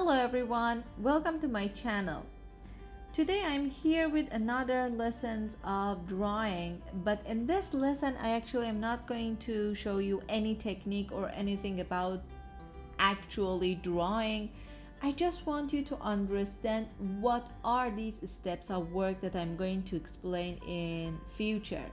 Hello everyone, welcome to my channel. Today I'm here with another lessons of drawing, but in this lesson I actually am not going to show you any technique or anything about actually drawing. I just want you to understand what are these steps of work that I'm going to explain in future.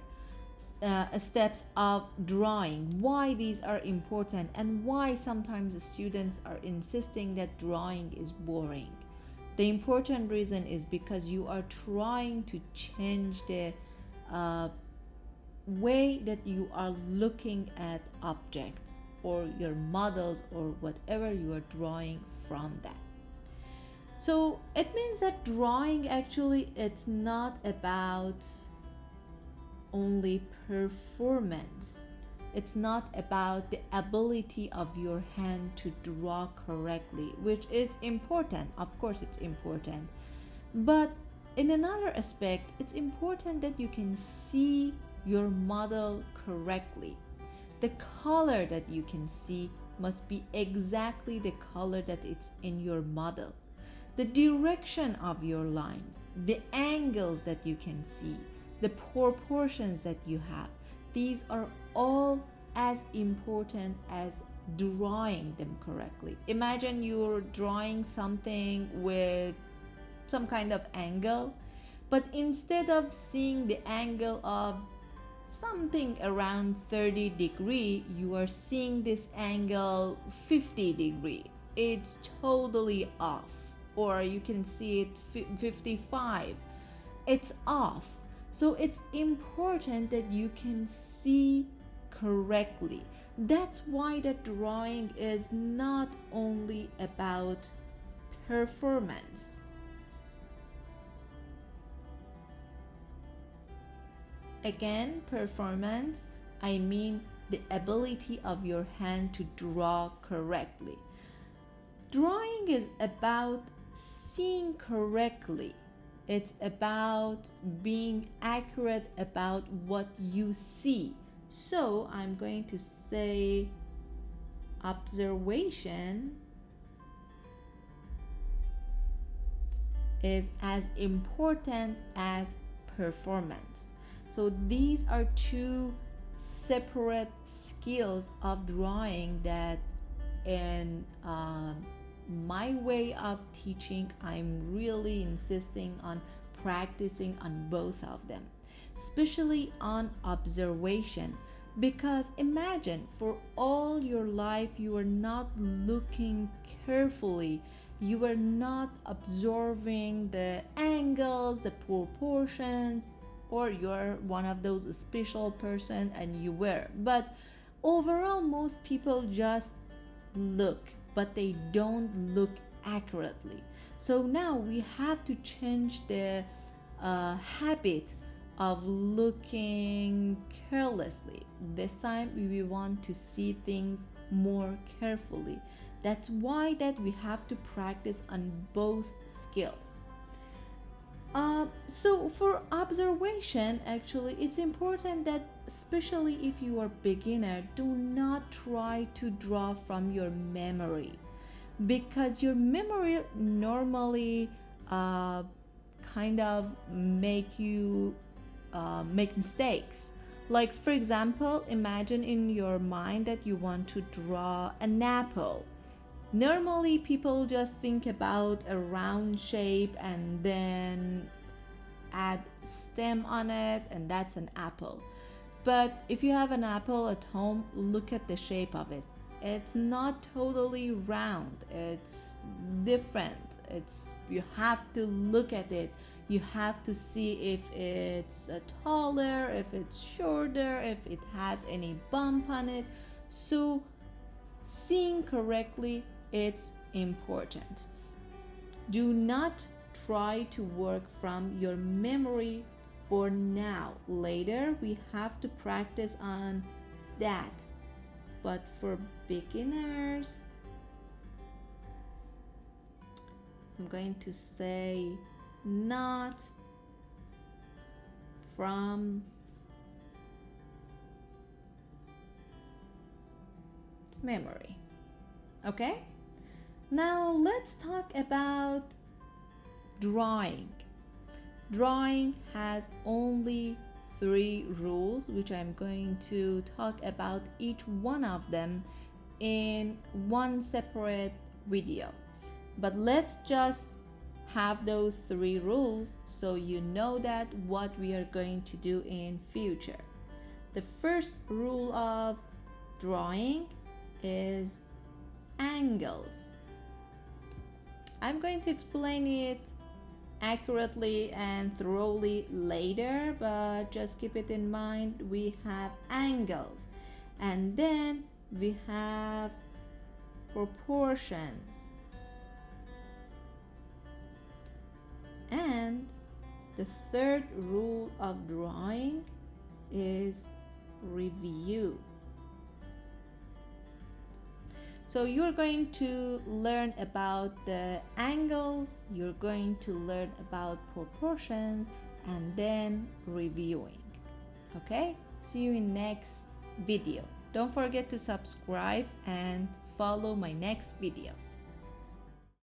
Steps of drawing, why these are important, and why sometimes the students are insisting that drawing is boring. The important reason is because you are trying to change the uh, way that you are looking at objects or your models or whatever you are drawing from that. So it means that drawing actually it's not about only performance. It's not about the ability of your hand to draw correctly, which is important. Of course, it's important. But in another aspect, it's important that you can see your model correctly. The color that you can see must be exactly the color that it's in your model. The direction of your lines, the angles that you can see, the proportions that you have, these are all as important as drawing them correctly. Imagine you're drawing something with some kind of angle, but instead of seeing the angle of something around 30-degree, you are seeing this angle 50-degree. It's totally off. Or you can see it 55. It's off. So it's important that you can see correctly. That's why the drawing is not only about performance. Again, performance, I mean the ability of your hand to draw correctly. Drawing is about seeing correctly. It's about being accurate about what you see. So I'm going to say observation is as important as performance. So these are two separate skills of drawing that in my way of teaching, I'm really insisting on practicing on both of them, especially on observation. Because imagine for all your life you are not looking carefully, you are not observing the angles, the proportions, or you're one of those special person and you were. But overall, most people just look, but they don't look accurately. So now we have to change the habit of looking carelessly. This time we want to see things more carefully. That's why that we have to practice on both skills. So for observation, actually, it's important that especially if you are beginner, do not try to draw from your memory, because your memory normally kind of make you make mistakes. Like for example, imagine in your mind that you want to draw an apple. Normally, people just think about a round shape and then add stem on it, and that's an apple. But if you have an apple at home, look at the shape of it. It's not totally round. It's different. You have to look at it. You have to see if it's taller, if it's shorter, if it has any bump on it. So seeing correctly, it's important. Do not try to work from your memory for now. Later, we have to practice on that. But for beginners, I'm going to say not from memory. Okay? Now let's talk about drawing. Drawing has only 3 rules, which I'm going to talk about each one of them in one separate video. But let's just have those 3 rules so you know that what we are going to do in future. The first rule of drawing is angles. I'm going to explain it accurately and thoroughly later, but just keep it in mind. We have angles, and then we have proportions, and the third rule of drawing is review. So you're going to learn about the angles, you're going to learn about proportions, and then reviewing. Okay? See you in next video. Don't forget to subscribe and follow my next videos.